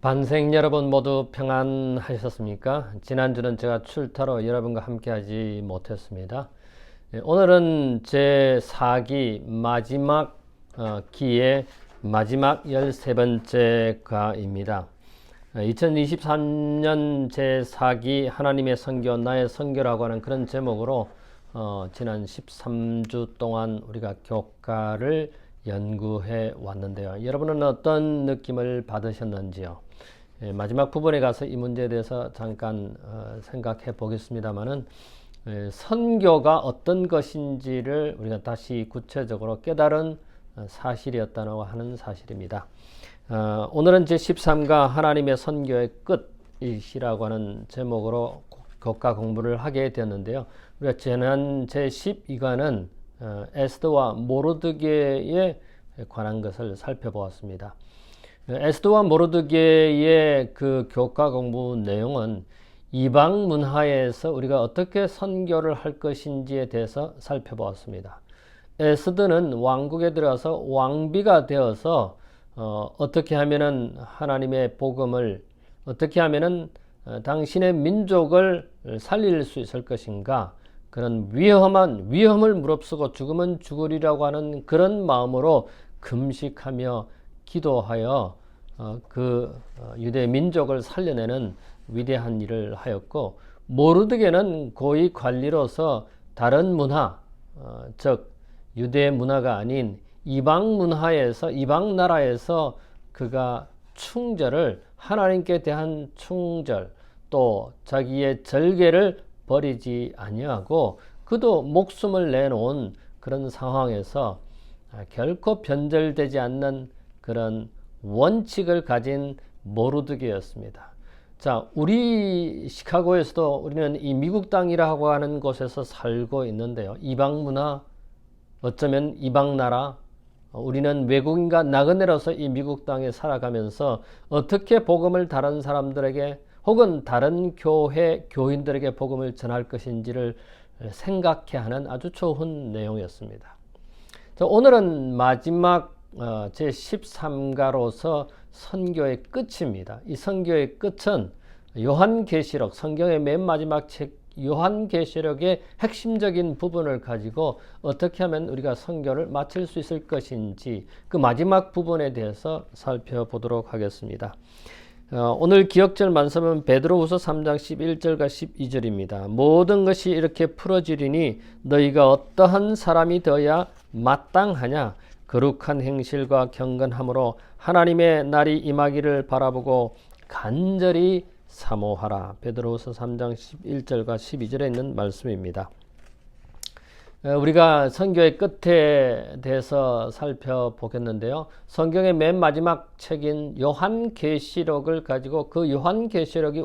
반생 여러분 모두 평안하셨습니까? 지난주는 제가 출타로 여러분과 함께하지 못했습니다. 오늘은 제 4기 마지막 기의 마지막 13번째 과입니다. 2023년 제 4기 하나님의 선교, 나의 선교라고 하는 그런 제목으로 지난 13주 동안 우리가 교과를 연구해 왔는데요. 여러분은 어떤 느낌을 받으셨는지요? 마지막 부분에 가서 이 문제에 대해서 잠깐 생각해 보겠습니다만은 선교가 어떤 것인지를 우리가 다시 구체적으로 깨달은 사실이었다고 하는 사실입니다. 오늘은 제13가 하나님의 선교의 끝이라고 하는 제목으로 교과 공부를 하게 되었는데요. 우리가 지난 제12과는 에스더와 모르드게에 관한 것을 살펴보았습니다. 에스더와 모르드게의 그 교과 공부 내용은 이방 문화에서 우리가 어떻게 선교를 할 것인지에 대해서 살펴보았습니다. 에스더는 왕국에 들어가서 왕비가 되어서 어떻게 하면은 하나님의 복음을 어떻게 하면은 당신의 민족을 살릴 수 있을 것인가, 그런 위험을 무릅쓰고 죽으면 죽으리라고 하는 그런 마음으로 금식하며 기도하여 유대 민족을 살려내는 위대한 일을 하였고, 모르드게는 고위 관리로서 다른 문화, 즉 유대 문화가 아닌 이방 문화에서, 이방 나라에서 그가 충절을, 하나님께 대한 충절, 또 자기의 절개를 버리지 아니하고 그도 목숨을 내놓은 그런 상황에서 결코 변절되지 않는 그런 원칙을 가진 모르드게였습니다. 자, 우리 시카고에서도 우리는 이 미국 땅이라고 하는 곳에서 살고 있는데요. 이방 문화, 어쩌면 이방 나라, 우리는 외국인과 나그네로서 이 미국 땅에 살아가면서 어떻게 복음을 다른 사람들에게 혹은 다른 교회 교인들에게 복음을 전할 것인지를 생각해 하는 아주 좋은 내용이었습니다. 자, 오늘은 마지막 제13가로서 선교의 끝입니다. 이 선교의 끝은 요한계시록, 성경의 맨 마지막 책 요한계시록의 핵심적인 부분을 가지고 어떻게 하면 우리가 선교를 마칠 수 있을 것인지, 그 마지막 부분에 대해서 살펴보도록 하겠습니다. 오늘 기억절 말씀은 베드로후서 3장 11절과 12절입니다. 모든 것이 이렇게 풀어지리니 너희가 어떠한 사람이 되어야 마땅하냐? 거룩한 행실과 경건함으로 하나님의 날이 임하기를 바라보고 간절히 사모하라. 베드로후서 3장 11절과 12절에 있는 말씀입니다. 우리가 선교의 끝에 대해서 살펴보겠는데요. 성경의 맨 마지막 책인 요한계시록을 가지고 그 요한계시록이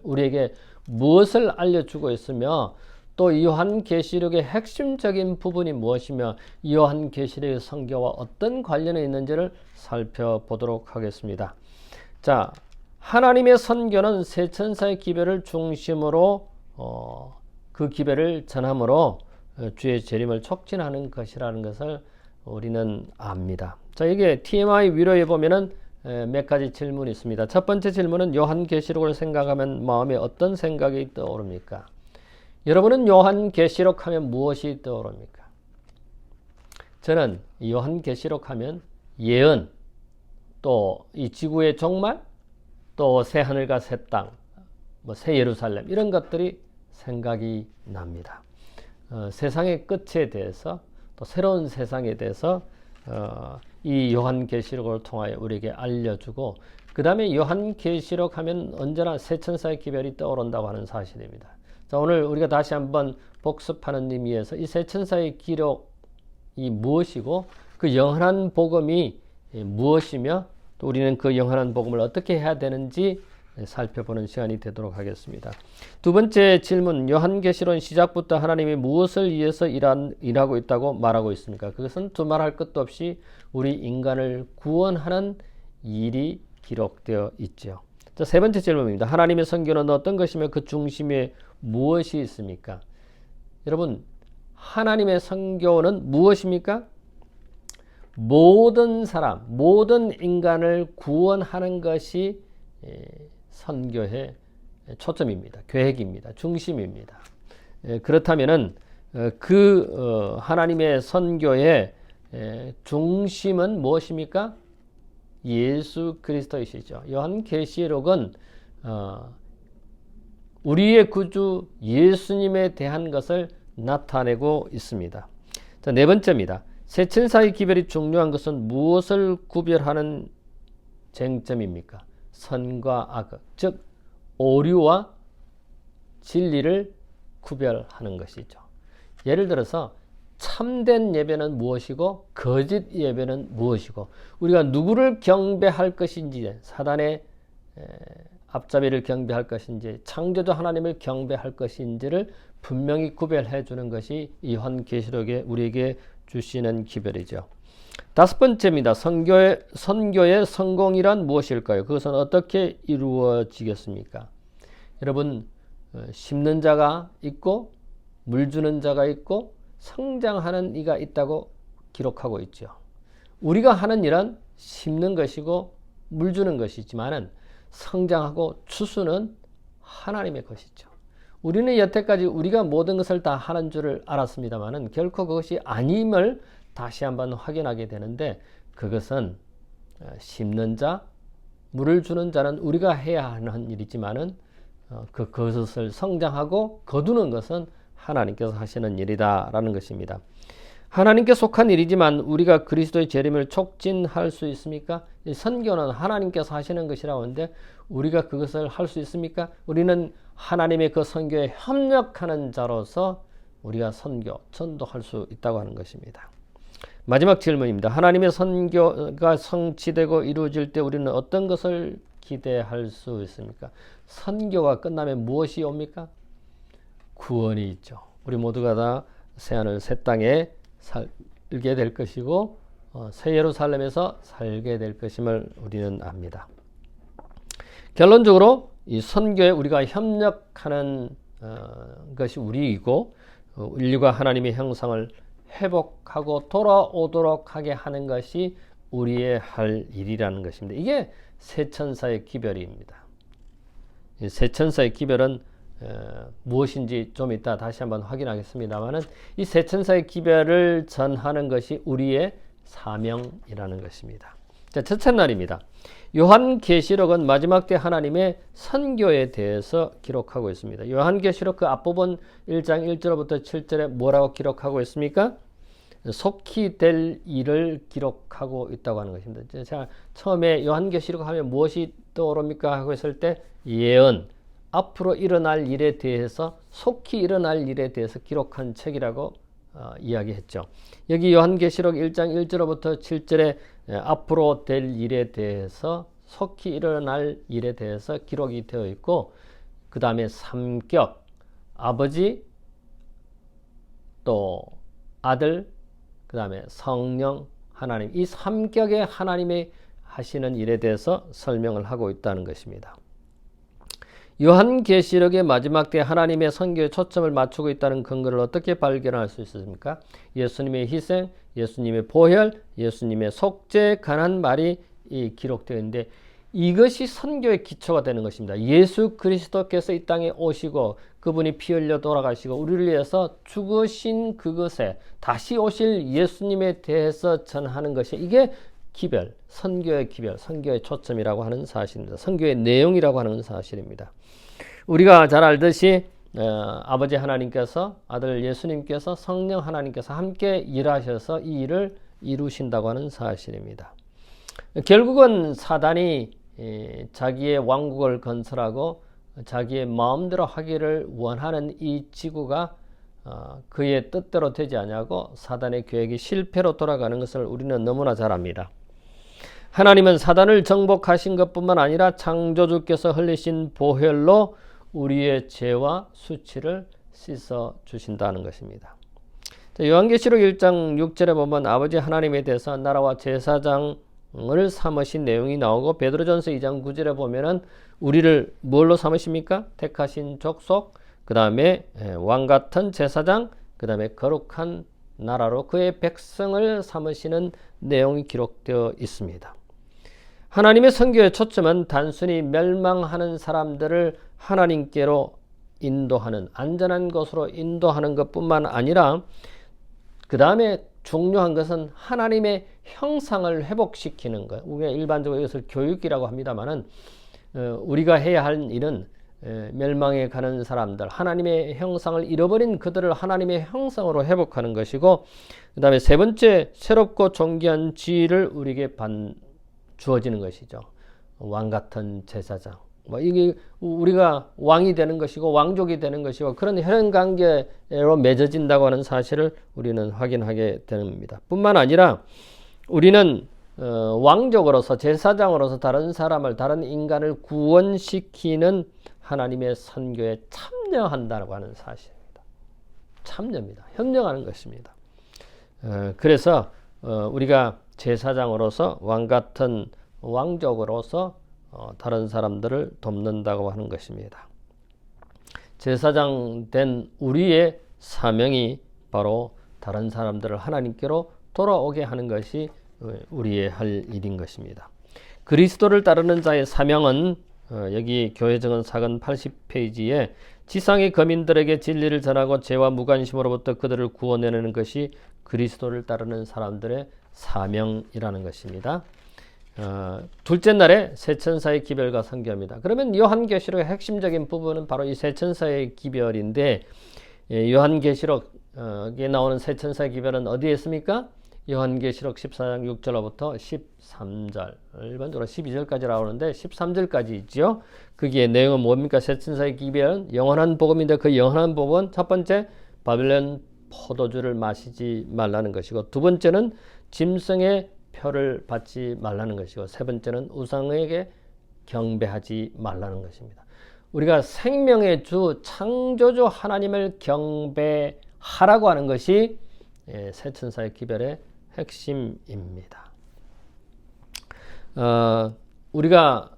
우리에게 무엇을 알려주고 있으며, 또 이 요한계시록의 핵심적인 부분이 무엇이며 이 요한계시록의 선교와 어떤 관련이 있는지를 살펴보도록 하겠습니다. 자, 하나님의 선교는 새 천사의 기별을 중심으로 그 기별을 전함으로 주의 재림을 촉진하는 것이라는 것을 우리는 압니다. 자, 이게 TMI 위로에 보면은 몇 가지 질문이 있습니다. 첫 번째 질문은 요한계시록을 생각하면 마음에 어떤 생각이 떠오릅니까? 여러분은 요한계시록 하면 무엇이 떠오릅니까? 저는 요한계시록 하면 예언, 또 이 지구의 종말, 또 새 하늘과 새 땅, 새 예루살렘, 이런 것들이 생각이 납니다. 세상의 끝에 대해서, 또 새로운 세상에 대해서 이 요한계시록을 통하여 우리에게 알려주고, 그 다음에 요한계시록 하면 언제나 새 천사의 기별이 떠오른다고 하는 사실입니다. 자, 오늘 우리가 다시 한번 복습하는 의미에서 이 새 천사의 기록이 무엇이고 그 영원한 복음이 무엇이며, 또 우리는 그 영원한 복음을 어떻게 해야 되는지 살펴보는 시간이 되도록 하겠습니다. 두 번째 질문, 요한계시록은 시작부터 하나님이 무엇을 위해서 일하고 있다고 말하고 있습니까? 그것은 두말할 것도 없이 우리 인간을 구원하는 일이 기록되어 있죠. 자, 세 번째 질문입니다. 하나님의 선교는 어떤 것이며 그 중심에 무엇이 있습니까? 여러분, 하나님의 선교는 무엇입니까? 모든 사람, 모든 인간을 구원하는 것이 선교의 초점입니다. 계획입니다. 중심입니다. 그렇다면은 하나님의 선교의 중심은 무엇입니까? 예수 그리스도이시죠. 요한계시록은 우리의 구주 예수님에 대한 것을 나타내고 있습니다. 자, 네 번째입니다. 세천사의 기별이 중요한 것은 무엇을 구별하는 쟁점입니까? 선과 악, 즉 오류와 진리를 구별하는 것이죠. 예를 들어서 참된 예배는 무엇이고 거짓 예배는 무엇이고 우리가 누구를 경배할 것인지 사단의 앞잡이를 경배할 것인지 창조주 하나님을 경배할 것인지를 분명히 구별해 주는 것이 요한계시록에 우리에게 주시는 기별이죠. 다섯 번째입니다. 선교의 성공이란 무엇일까요? 그것은 어떻게 이루어지겠습니까? 여러분, 심는 자가 있고 물 주는 자가 있고 성장하는 이가 있다고 기록하고 있죠. 우리가 하는 일은 심는 것이고 물 주는 것이지만은 성장하고 추수는 하나님의 것이죠. 우리는 여태까지 우리가 모든 것을 다 하는 줄을 알았습니다만은 결코 그것이 아님을 다시 한번 확인하게 되는데 그것은 심는 자, 물을 주는 자는 우리가 해야 하는 일이지만은 그것을 성장하고 거두는 것은 하나님께서 하시는 일이다라는 것입니다. 하나님께 속한 일이지만 우리가 그리스도의 재림을 촉진할 수 있습니까? 선교는 하나님께서 하시는 것이라고 하는데 우리가 그것을 할 수 있습니까? 우리는 하나님의 그 선교에 협력하는 자로서 우리가 선교, 전도할 수 있다고 하는 것입니다. 마지막 질문입니다. 하나님의 선교가 성취되고 이루어질 때 우리는 어떤 것을 기대할 수 있습니까? 선교가 끝나면 무엇이 옵니까? 구원이 있죠. 우리 모두가 다 새하늘 새 땅에 살게 될 것이고 새 예루살렘에서 살게 될 것임을 우리는 압니다. 결론적으로 이 선교에 우리가 협력하는 것이 우리이고 인류가 하나님의 형상을 회복하고 돌아오도록 하게 하는 것이 우리의 할 일이라는 것입니다. 이게 세천사의 기별입니다. 이 세천사의 기별은 무엇인지 좀 이따 다시 한번 확인하겠습니다만은 이 세천사의 기별을 전하는 것이 우리의 사명이라는 것입니다. 자, 첫째 날입니다. 요한계시록은 마지막 때 하나님의 선교에 대해서 기록하고 있습니다. 요한계시록 그 앞부분 1장 1절부터 7절에 뭐라고 기록하고 있습니까? 속히 될 일을 기록하고 있다고 하는 것입니다. 자, 처음에 요한계시록 하면 무엇이 떠오릅니까? 하고 했을 때 예언, 앞으로 일어날 일에 대해서 속히 일어날 일에 대해서 기록한 책이라고 이야기했죠. 여기 요한계시록 1장 1절부터 7절에 앞으로 될 일에 대해서 속히 일어날 일에 대해서 기록이 되어 있고 그 다음에 삼격, 아버지 또 아들 그 다음에 성령 하나님 이 삼격의 하나님의 하시는 일에 대해서 설명을 하고 있다는 것입니다. 요한계시록의 마지막 때 하나님의 선교에 초점을 맞추고 있다는 근거를 어떻게 발견할 수 있습니까? 예수님의 희생, 예수님의 보혈, 예수님의 속죄에 관한 말이 기록되어 있는데 이것이 선교의 기초가 되는 것입니다. 예수 그리스도께서 이 땅에 오시고 그분이 피 흘려 돌아가시고 우리를 위해서 죽으신 그것에 다시 오실 예수님에 대해서 전하는 것이 이게 기별, 선교의 기별, 선교의 초점이라고 하는 사실입니다. 선교의 내용이라고 하는 사실입니다. 우리가 잘 알듯이 아버지 하나님께서 아들 예수님께서 성령 하나님께서 함께 일하셔서 이 일을 이루신다고 하는 사실입니다. 결국은 사단이 자기의 왕국을 건설하고 자기의 마음대로 하기를 원하는 이 지구가 그의 뜻대로 되지 않냐고 사단의 계획이 실패로 돌아가는 것을 우리는 너무나 잘 압니다. 하나님은 사단을 정복하신 것뿐만 아니라 창조주께서 흘리신 보혈로 우리의 죄와 수치를 씻어 주신다는 것입니다. 요한계시록 1장 6절에 보면 아버지 하나님에 대해서 나라와 제사장을 삼으신 내용이 나오고 베드로전서 2장 9절에 보면은 우리를 뭘로 삼으십니까? 택하신 족속, 그 다음에 왕같은 제사장, 그 다음에 거룩한 나라로 그의 백성을 삼으시는 내용이 기록되어 있습니다. 하나님의 선교의 초점은 단순히 멸망하는 사람들을 하나님께로 인도하는, 안전한 곳으로 인도하는 것뿐만 아니라 그 다음에 중요한 것은 하나님의 형상을 회복시키는 것. 우리가 일반적으로 이것을 교육이라고 합니다만은 우리가 해야 할 일은 멸망에 가는 사람들, 하나님의 형상을 잃어버린 그들을 하나님의 형상으로 회복하는 것이고, 그 다음에 세 번째, 새롭고 존귀한 지위를 우리에게 주어지는 것이죠. 왕 같은 제사장. 이게 우리가 왕이 되는 것이고 왕족이 되는 것이고 그런 혈연 관계로 맺어진다고 하는 사실을 우리는 확인하게 됩니다. 뿐만 아니라 우리는 왕족으로서, 제사장으로서 다른 사람을, 다른 인간을 구원시키는 하나님의 선교에 참여한다고 하는 사실입니다. 참여입니다. 협력하는 것입니다. 그래서 우리가 제사장으로서, 왕 같은 왕족으로서 다른 사람들을 돕는다고 하는 것입니다. 제사장 된 우리의 사명이 바로 다른 사람들을 하나님께로 돌아오게 하는 것이 우리의 할 일인 것입니다. 그리스도를 따르는 자의 사명은 여기 교회정원 사권 80페이지에 지상의 거민들에게 진리를 전하고 죄와 무관심으로부터 그들을 구원해내는 것이 그리스도를 따르는 사람들의 사명이라는 것입니다. 둘째 날에 세천사의 기별과 선교입니다. 그러면 요한계시록의 핵심적인 부분은 바로 이 세천사의 기별인데, 요한계시록에 나오는 세천사의 기별은 어디에 있습니까? 요한계시록 14장 6절로부터 13절, 일반적으로 12절까지 나오는데 13절까지 있죠. 거기에 내용은 뭡니까? 세천사의 기별은 영원한 복음인데, 그 영원한 복음은 첫 번째, 바벨론 포도주를 마시지 말라는 것이고, 두 번째는 짐승의 표를 받지 말라는 것이고, 세 번째는 우상에게 경배하지 말라는 것입니다. 우리가 생명의 주 창조주 하나님을 경배하라고 하는 것이 세천사의 기별의 핵심입니다. 우리가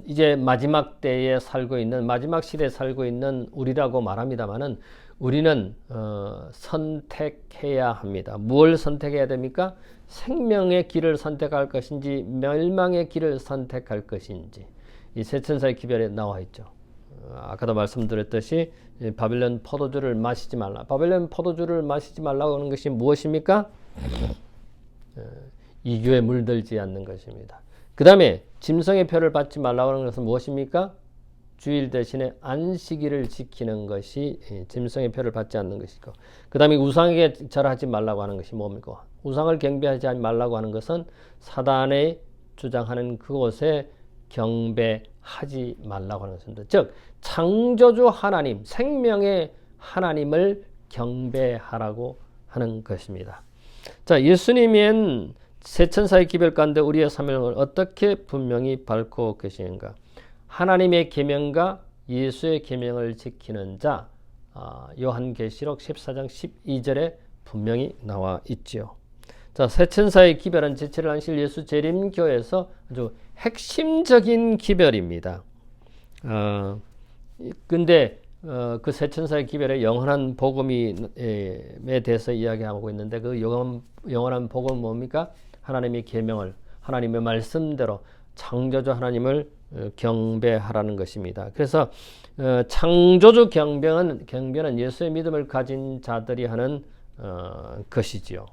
이제 마지막 때에 살고 있는, 마지막 시대에 살고 있는 우리라고 말합니다만은 우리는 선택해야 합니다. 무엇을 선택해야 됩니까? 생명의 길을 선택할 것인지 멸망의 길을 선택할 것인지, 이 세천사의 기별에 나와 있죠. 아까도 말씀드렸듯이 바벨론 포도주를 마시지 말라. 바벨론 포도주를 마시지 말라고 하는 것이 무엇입니까? 이교에 물들지 않는 것입니다. 그 다음에 짐승의 표를 받지 말라고 하는 것은 무엇입니까? 주일 대신에 안식일을 지키는 것이 짐승의 표를 받지 않는 것이고, 그 다음에 우상에게 절하지 말라고 하는 것이 뭡니까? 우상을 경배하지 말라고 하는 것은 사단의 주장하는 그곳에 경배하지 말라고 하는 것입니다. 즉 창조주 하나님, 생명의 하나님을 경배하라고 하는 것입니다. 자, 예수님은 세천사의 기별 가운데 우리의 사명을 어떻게 분명히 밝고 계시는가? 하나님의 계명과 예수의 계명을 지키는 자, 요한계시록 14장 12절에 분명히 나와 있지요. 자, 세천사의 기별은 제7일 안식 예수 재림교에서 아주 핵심적인 기별입니다. 근데 그 세천사의 기별의 영원한 복음에 대해서 이야기하고 있는데, 그 영원한 복음은 뭡니까? 하나님의 계명을, 하나님의 말씀대로 창조주 하나님을 경배하라는 것입니다. 그래서 창조주 경배는 예수의 믿음을 가진 자들이 하는 것이지요.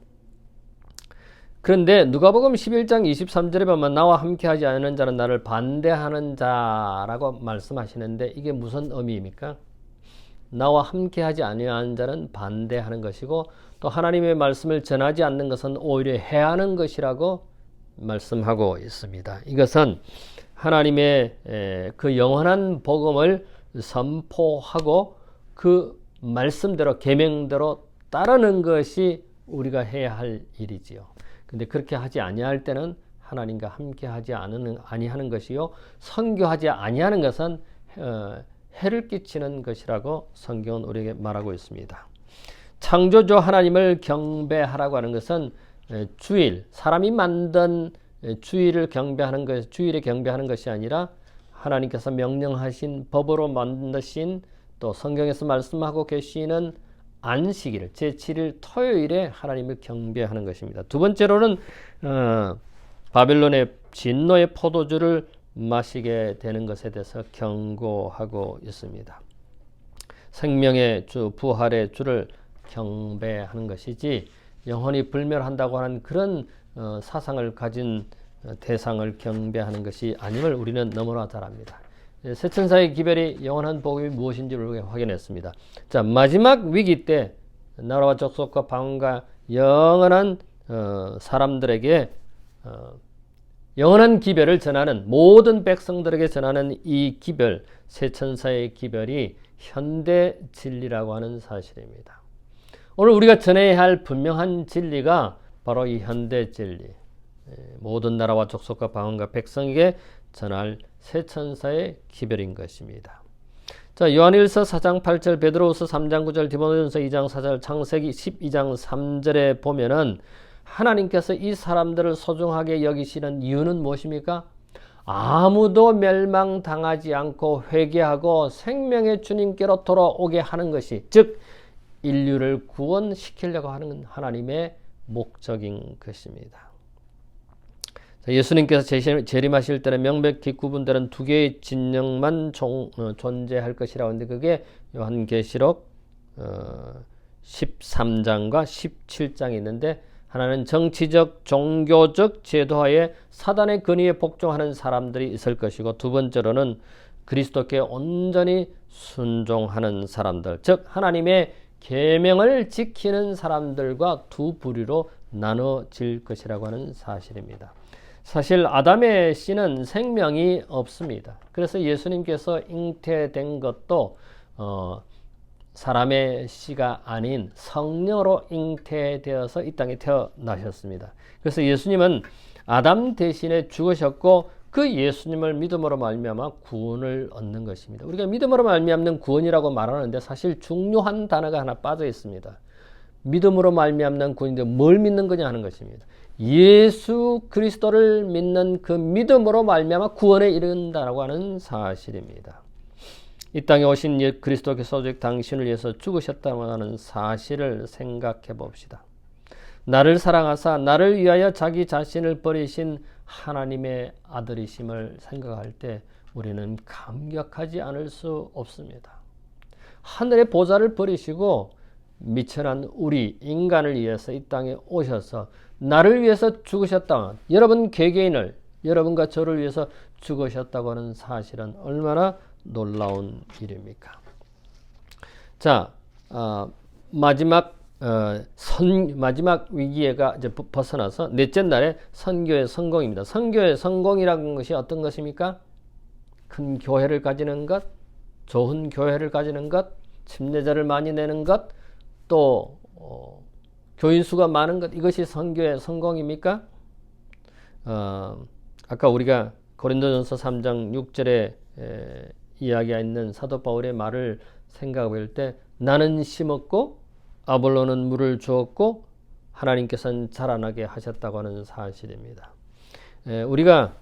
그런데 누가복음 11장 23절에 보면 나와 함께하지 않는 자는 나를 반대하는 자라고 말씀하시는데, 이게 무슨 의미입니까? 나와 함께하지 아니하는 자는 반대하는 것이고, 또 하나님의 말씀을 전하지 않는 것은 오히려 해하는 것이라고 말씀하고 있습니다. 이것은 하나님의 그 영원한 복음을 선포하고 그 말씀대로, 계명대로 따르는 것이 우리가 해야 할 일이지요. 근데 그렇게 하지 아니할 때는 하나님과 함께하지 아니하는 것이요, 선교하지 아니하는 것은 해를 끼치는 것이라고 성경은 우리에게 말하고 있습니다. 창조주 하나님을 경배하라고 하는 것은 주일, 사람이 만든 주일을 경배하는 것, 주일에 경배하는 것이 아니라 하나님께서 명령하신 법으로 만드신, 또 성경에서 말씀하고 계시는 안식일, 제7일 토요일에 하나님을 경배하는 것입니다. 두 번째로는 바벨론의 진노의 포도주를 마시게 되는 것에 대해서 경고하고 있습니다. 생명의 주, 부활의 주를 경배하는 것이지 영혼이 불멸한다고 하는 그런 사상을 가진 대상을 경배하는 것이 아님을 우리는 너무나 잘 압니다. 새 천사의 기별이 영원한 복음이 무엇인지를 우리가 확인했습니다. 자, 마지막 위기 때 나라와 족속과 방언과 영원한 사람들에게 영원한 기별을 전하는 모든 백성들에게 전하는 이 기별, 새 천사의 기별이 현대 진리라고 하는 사실입니다. 오늘 우리가 전해야 할 분명한 진리가 바로 이 현대 진리, 모든 나라와 족속과 방언과 백성에게 전할 새 천사의 기별인 것입니다. 자, 요한일서 4장 8절, 베드로후서 3장 9절, 디모데전서 2장 4절, 창세기 12장 3절에 보면은 하나님께서 이 사람들을 소중하게 여기시는 이유는 무엇입니까? 아무도 멸망당하지 않고 회개하고 생명의 주님께로 돌아오게 하는 것이, 즉 인류를 구원시키려고 하는 하나님의 목적인 것입니다. 예수님께서 재림하실 때는 명백히 구분되는 두 개의 진영만 존재할 것이라고 하는데 그게 요한계시록 13장과 17장이 있는데, 하나는 정치적, 종교적 제도하에 사단의 권위에 복종하는 사람들이 있을 것이고, 두 번째로는 그리스도께 온전히 순종하는 사람들, 즉 하나님의 계명을 지키는 사람들과 두 부류로 나눠질 것이라고 하는 사실입니다. 사실 아담의 씨는 생명이 없습니다. 그래서 예수님께서 잉태된 것도 사람의 씨가 아닌 성령으로 잉태되어서 이 땅에 태어나셨습니다. 그래서 예수님은 아담 대신에 죽으셨고 그 예수님을 믿음으로 말미암아 구원을 얻는 것입니다. 우리가 믿음으로 말미암는 구원이라고 말하는데 사실 중요한 단어가 하나 빠져 있습니다. 믿음으로 말미암는 구원인데 뭘 믿는 거냐 하는 것입니다. 예수 그리스도를 믿는 그 믿음으로 말미암아 구원에 이른다라고 하는 사실입니다. 이 땅에 오신 그리스도께서 오직 당신을 위해서 죽으셨다고 하는 사실을 생각해 봅시다. 나를 사랑하사 나를 위하여 자기 자신을 버리신 하나님의 아들이심을 생각할 때 우리는 감격하지 않을 수 없습니다. 하늘의 보좌를 버리시고 미천한 우리 인간을 위해서 이 땅에 오셔서 나를 위해서 죽으셨다. 여러분 개개인을, 여러분과 저를 위해서 죽으셨다고 하는 사실은 얼마나 놀라운 일입니까? 자, 마지막 위기가 이제 벗어나서 넷째 날에 선교의 성공입니다. 선교의 성공이라는 것이 어떤 것입니까? 큰 교회를 가지는 것, 좋은 교회를 가지는 것, 침례자를 많이 내는 것, 또 교인 수가 많은 것, 이것이 선교의 성공입니까? 아까 우리가 고린도전서 3장 6절에 이야기가 있는 사도 바울의 말을 생각해 볼 때 나는 심었고 아볼로는 물을 주었고 하나님께서는 자라나게 하셨다고 하는 사실입니다. 우리가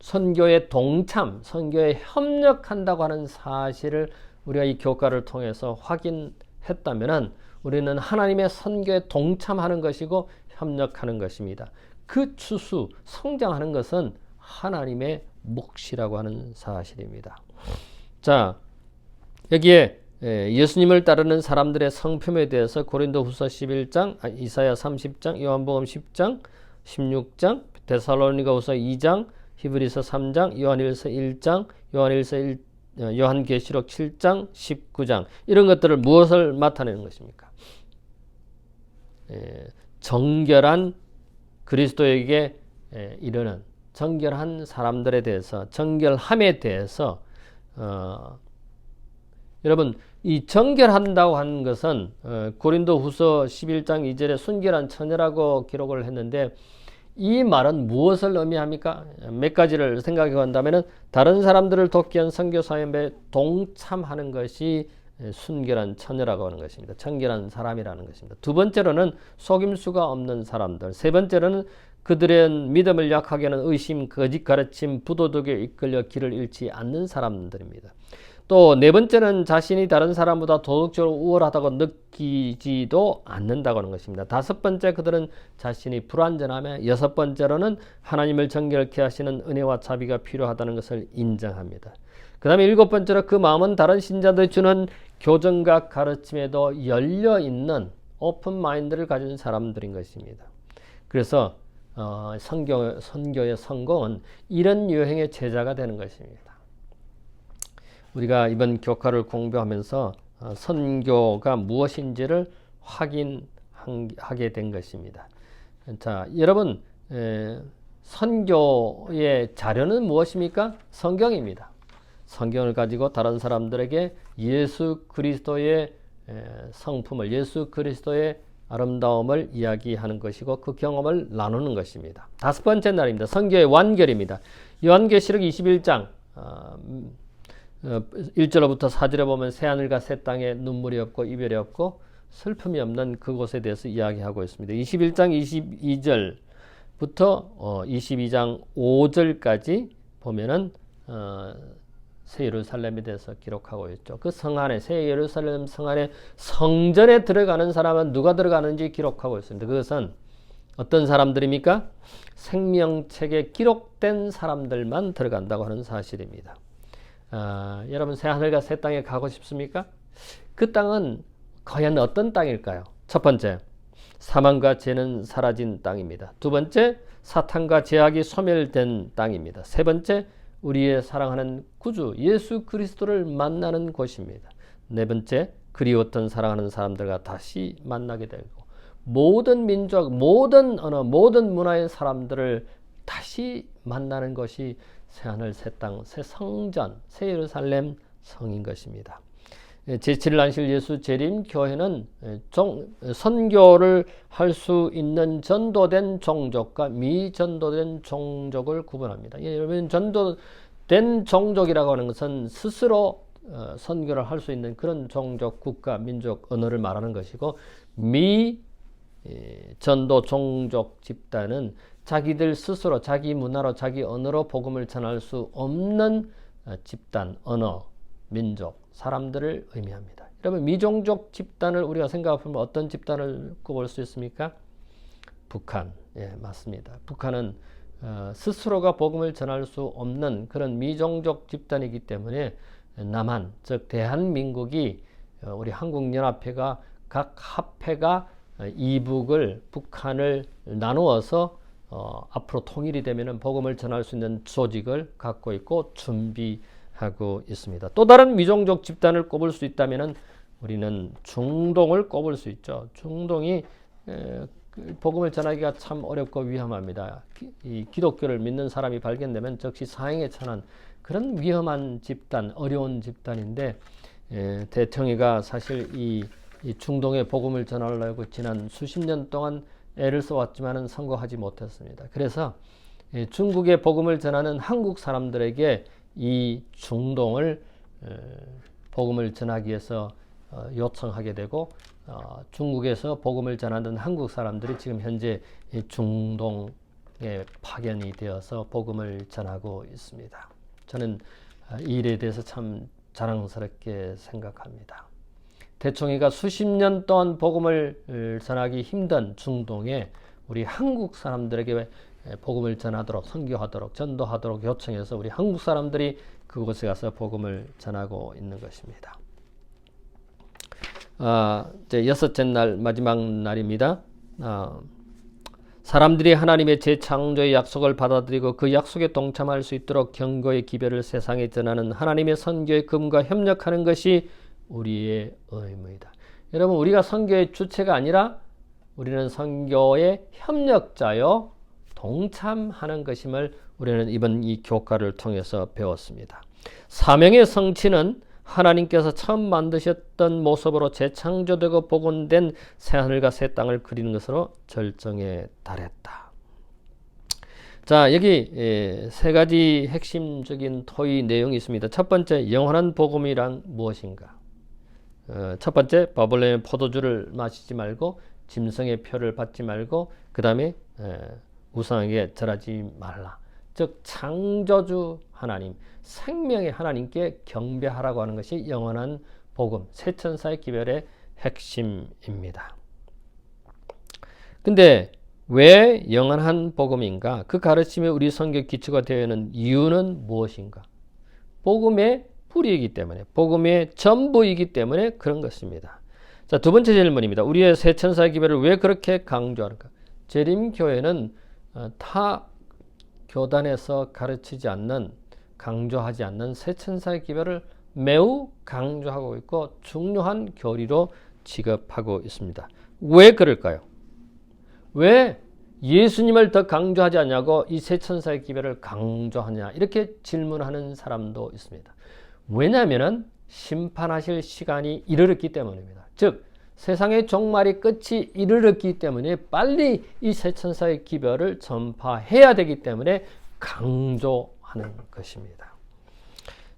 선교에 동참, 선교에 협력한다고 하는 사실을 우리가 이 교과를 통해서 확인했다면 우리는 하나님의 선교에 동참하는 것이고 협력하는 것입니다. 그 추수, 성장하는 것은 하나님의 몫이라고 하는 사실입니다. 자, 여기에 예수님을 따르는 사람들의 성품에 대해서 고린도후서 11장, 이사야 30장, 요한복음 10장, 16장, 데살로니가후서 2장, 히브리서 3장, 요한일서 1장, 요한계시록 7장, 19장, 이런 것들을 무엇을 나타내는 것입니까? 정결한 그리스도에게 이르는 정결한 사람들에 대해서, 정결함에 대해서 여러분, 이 정결한다고 하는 것은 고린도후서 11장 2절에 순결한 처녀라고 기록을 했는데 이 말은 무엇을 의미합니까? 몇 가지를 생각해 본다면 다른 사람들을 돕기 위한 선교 사역에 동참하는 것이 순결한 처녀라고 하는 것입니다. 정결한 사람이라는 것입니다. 두 번째로는 속임수가 없는 사람들. 세 번째로는 그들의 믿음을 약하게 하는 의심, 거짓 가르침, 부도덕에 이끌려 길을 잃지 않는 사람들입니다. 또 네 번째는 자신이 다른 사람보다 도덕적으로 우월하다고 느끼지도 않는다고 하는 것입니다. 다섯 번째, 그들은 자신이 불완전하며, 여섯 번째로는 하나님을 정결케 하시는 은혜와 자비가 필요하다는 것을 인정합니다. 그 다음에 일곱 번째로 그 마음은 다른 신자들이 주는 교정과 가르침에도 열려있는 오픈 마인드를 가진 사람들인 것입니다. 그래서 선교의 성공은 이런 유형의 제자가 되는 것입니다. 우리가 이번 교과를 공부하면서 선교가 무엇인지를 확인하게 된 것입니다. 자, 여러분, 선교의 자료는 무엇입니까? 성경입니다. 성경을 가지고 다른 사람들에게 예수 그리스도의 성품을, 예수 그리스도의 아름다움을 이야기하는 것이고 그 경험을 나누는 것입니다. 다섯 번째 날입니다. 선교의 완결입니다. 요한계시록 21장 1절부터 4절에 보면 새하늘과 새 땅에 눈물이 없고 이별이 없고 슬픔이 없는 그곳에 대해서 이야기하고 있습니다. 21장 22절부터 22장 5절까지 보면은 새 예루살렘에 대해서 기록하고 있죠. 그 성 안에, 새 예루살렘 성 안에 성전에 들어가는 사람은 누가 들어가는지 기록하고 있습니다. 그것은 어떤 사람들입니까? 생명책에 기록된 사람들만 들어간다고 하는 사실입니다. 여러분, 새 하늘과 새 땅에 가고 싶습니까? 그 땅은 과연 어떤 땅일까요? 첫 번째, 사망과 죄는 사라진 땅입니다. 두 번째, 사탄과 죄악이 소멸된 땅입니다. 세 번째, 우리의 사랑하는 구주 예수 그리스도를 만나는 곳입니다. 네 번째, 그리웠던 사랑하는 사람들과 다시 만나게 되고 모든 민족, 모든 언어, 모든 문화의 사람들을 다시 만나는 것이 새하늘, 새 땅, 새 성전, 새 예루살렘 성인 것입니다. 제7일 안식 예수 재림 교회는 선교를 할 수 있는 전도된 종족과 미전도된 종족을 구분합니다. 여러분, 전도된 종족이라고 하는 것은 스스로 선교를 할 수 있는 그런 종족, 국가, 민족, 언어를 말하는 것이고, 미전도 종족 집단은 자기들 스스로 자기 문화로 자기 언어로 복음을 전할 수 없는 집단, 언어, 민족, 사람들을 의미합니다. 여러분, 미종족 집단을 우리가 생각해보면 어떤 집단을 꼽을 수 있습니까? 북한, 예, 맞습니다. 북한은 스스로가 복음을 전할 수 없는 그런 미종족 집단이기 때문에 남한, 즉 대한민국이 우리 한국연합회가 각 합회가 이북을, 북한을 나누어서 앞으로 통일이 되면 복음을 전할 수 있는 조직을 갖고 있고 준비하고 있습니다. 또 다른 미종족 집단을 꼽을 수 있다면 우리는 중동을 꼽을 수 있죠. 중동이 복음을 전하기가 참 어렵고 위험합니다. 이 기독교를 믿는 사람이 발견되면 즉시 사형에 처한 그런 위험한 집단, 어려운 집단인데 대통령이가 사실 이 중동의 복음을 전하려고 지난 수십 년 동안 애를 써왔지만은 성공하지 못했습니다. 그래서 중국의 복음을 전하는 한국 사람들에게 이 중동을 복음을 전하기 위해서 요청하게 되고 중국에서 복음을 전하는 한국 사람들이 지금 현재 중동에 파견이 되어서 복음을 전하고 있습니다. 저는 이 일에 대해서 참 자랑스럽게 생각합니다. 대총이가 수십 년 동안 복음을 전하기 힘든 중동에 우리 한국 사람들에게 복음을 전하도록, 선교하도록, 전도하도록 요청해서 우리 한국 사람들이 그곳에 가서 복음을 전하고 있는 것입니다. 이제 여섯째 날, 마지막 날입니다. 사람들이 하나님의 재창조의 약속을 받아들이고 그 약속에 동참할 수 있도록 경고의 기별을 세상에 전하는 하나님의 선교의 금과 협력하는 것이 우리의 의무이다. 여러분, 우리가 선교의 주체가 아니라 우리는 선교의 협력자요, 동참하는 것임을 우리는 이번 이 교과를 통해서 배웠습니다. 사명의 성취는 하나님께서 처음 만드셨던 모습으로 재창조되고 복원된 새하늘과 새 땅을 그리는 것으로 절정에 달했다. 자, 여기 세 가지 핵심적인 토의 내용이 있습니다. 첫 번째, 영원한 복음이란 무엇인가? 첫 번째, 바벨론의 포도주를 마시지 말고 짐승의 표를 받지 말고 그 다음에 우상에게 절하지 말라. 즉 창조주 하나님, 생명의 하나님께 경배하라고 하는 것이 영원한 복음, 세천사의 기별의 핵심입니다. 근데 왜 영원한 복음인가? 그 가르침이 우리 선교 기초가 되어 있는 이유는 무엇인가? 복음의 뿌리이기 때문에, 복음의 전부이기 때문에 그런 것입니다. 자, 두 번째 질문입니다. 우리의 세천사의 기별을 왜 그렇게 강조하는가? 재림교회는 타 교단에서 가르치지 않는, 강조하지 않는 세천사의 기별을 매우 강조하고 있고 중요한 교리로 취급하고 있습니다. 왜 그럴까요? 왜 예수님을 더 강조하지 않냐고 이 세천사의 기별을 강조하냐, 이렇게 질문하는 사람도 있습니다. 왜냐하면 심판하실 시간이 이르렀기 때문입니다. 즉 세상의 종말이 끝이 이르렀기 때문에 빨리 이 세천사의 기별을 전파해야 되기 때문에 강조하는 것입니다.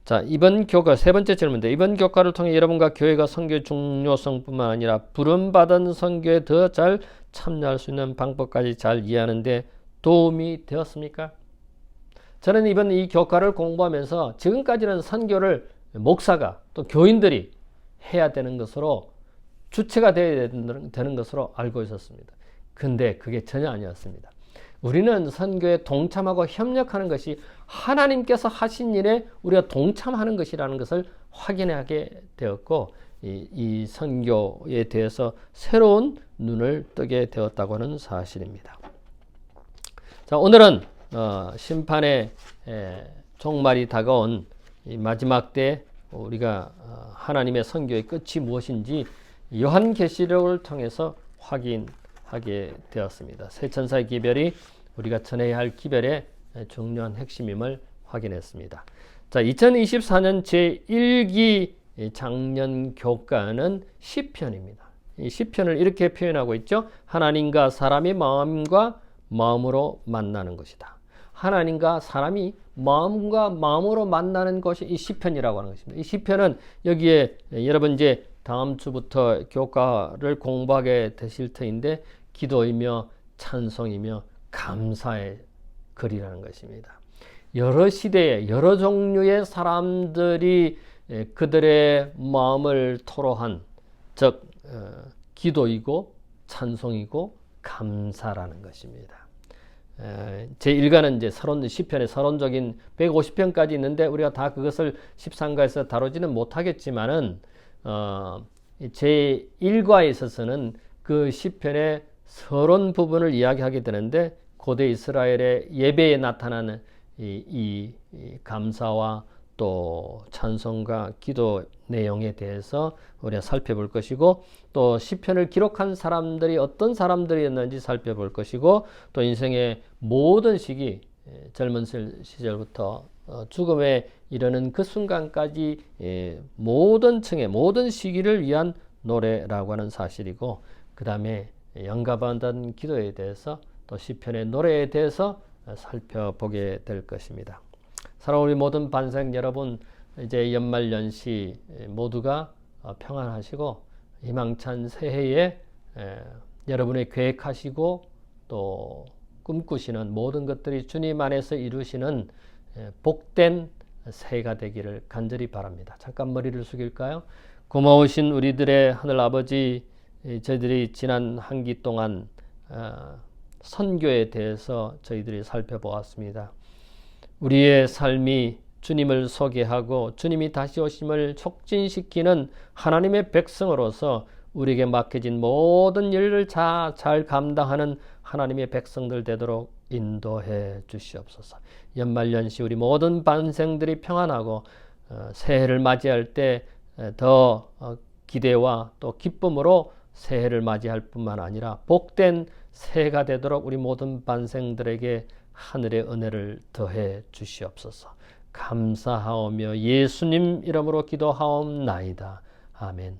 자, 이번 교과 세 번째 질문인데, 이번 교과를 통해 여러분과 교회가 선교의 중요성뿐만 아니라 부름받은 선교에 더 잘 참여할 수 있는 방법까지 잘 이해하는 데 도움이 되었습니까? 저는 이번 이 교과를 공부하면서 지금까지는 선교를 목사가 또 교인들이 해야 되는 것으로, 주체가 되어야 되는 것으로 알고 있었습니다. 근데 그게 전혀 아니었습니다. 우리는 선교에 동참하고 협력하는 것이 하나님께서 하신 일에 우리가 동참하는 것이라는 것을 확인하게 되었고, 이 선교에 대해서 새로운 눈을 뜨게 되었다고 하는 사실입니다. 자, 오늘은 심판의 종말이 다가온 이 마지막 때 우리가 하나님의 선교의 끝이 무엇인지 요한계시록을 통해서 확인하게 되었습니다. 세천사의 기별이 우리가 전해야 할 기별의 중요한 핵심임을 확인했습니다. 자, 2024년 제1기 작년 교과는 시편입니다. 이 시편을 이렇게 표현하고 있죠. 하나님과 사람이 마음과 마음으로 만나는 것이다. 하나님과 사람이 마음과 마음으로 만나는 것이 이 시편이라고 하는 것입니다. 이 시편은 여기에 여러분 이제 다음 주부터 교과를 공부하게 되실 터인데, 기도이며 찬송이며 감사의 글이라는 것입니다. 여러 시대에 여러 종류의 사람들이 그들의 마음을 토로한, 즉 기도이고 찬송이고 감사라는 것입니다. 제1가는 이제 시편의 서론적인 150편까지 있는데 우리가 다 그것을 13가에서 다루지는 못하겠지만은 제1과에 있어서는 그 시편의 서론 부분을 이야기하게 되는데, 고대 이스라엘의 예배에 나타나는 이 감사와 또 찬송과 기도 내용에 대해서 우리가 살펴볼 것이고, 또 시편을 기록한 사람들이 어떤 사람들이었는지 살펴볼 것이고, 또 인생의 모든 시기, 젊은 시절부터 죽음에 이르는 그 순간까지 모든 층의 모든 시기를 위한 노래라고 하는 사실이고, 그 다음에 영감받은 기도에 대해서 또 시편의 노래에 대해서 살펴보게 될 것입니다. 사랑하는 우리 모든 반생 여러분, 이제 연말연시 모두가 평안하시고 희망찬 새해에 여러분의 계획하시고 또 꿈꾸시는 모든 것들이 주님 안에서 이루시는 복된 새해가 되기를 간절히 바랍니다. 잠깐 머리를 숙일까요? 고마우신 우리들의 하늘 아버지, 저희들이 지난 한 기 동안 선교에 대해서 저희들이 살펴보았습니다. 우리의 삶이 주님을 소개하고 주님이 다시 오심을 촉진시키는 하나님의 백성으로서 우리에게 맡겨진 모든 일을 잘 감당하는 하나님의 백성들 되도록 인도해 주시옵소서. 연말연시 우리 모든 반생들이 평안하고 새해를 맞이할 때 더 기대와 또 기쁨으로 새해를 맞이할 뿐만 아니라 복된 새해가 되도록 우리 모든 반생들에게 하늘의 은혜를 더해 주시옵소서. 감사하오며 예수님 이름으로 기도하옵나이다. 아멘.